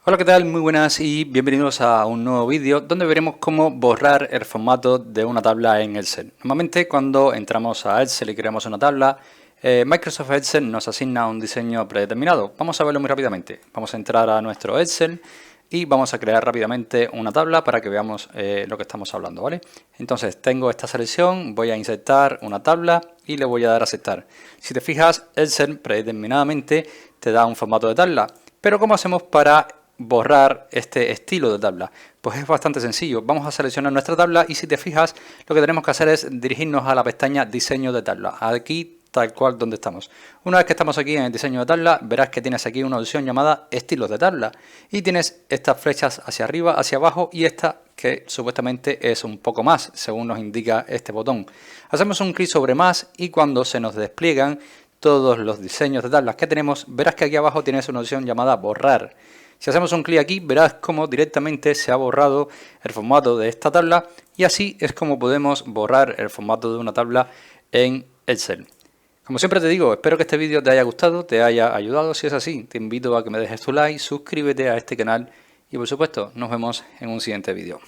Hola, ¿qué tal? Muy buenas y bienvenidos a un nuevo vídeo donde veremos cómo borrar el formato de una tabla en Excel. Normalmente cuando entramos a Excel y creamos una tabla, Microsoft Excel nos asigna un diseño predeterminado. Vamos a verlo muy rápidamente. Vamos a entrar a nuestro Excel y vamos a crear rápidamente una tabla para que veamos lo que estamos hablando, ¿vale? Entonces tengo esta selección, voy a insertar una tabla y le voy a dar a aceptar. Si te fijas, Excel predeterminadamente te da un formato de tabla. Pero ¿cómo hacemos para borrar este estilo de tabla? Pues es bastante sencillo. Vamos a seleccionar nuestra tabla y si te fijas, lo que tenemos que hacer es dirigirnos a la pestaña diseño de tabla. Aquí tal cual donde estamos. Una vez que estamos aquí en el diseño de tabla, verás que tienes aquí una opción llamada estilos de tabla y tienes estas flechas hacia arriba, hacia abajo y esta que supuestamente es un poco más, según nos indica este botón. Hacemos un clic sobre más y cuando se nos despliegan todos los diseños de tablas que tenemos, verás que aquí abajo tienes una opción llamada borrar. Si hacemos un clic aquí, verás cómo directamente se ha borrado el formato de esta tabla y así es como podemos borrar el formato de una tabla en Excel. Como siempre te digo, espero que este vídeo te haya gustado, te haya ayudado. Si es así, te invito a que me dejes tu like, suscríbete a este canal y por supuesto nos vemos en un siguiente vídeo.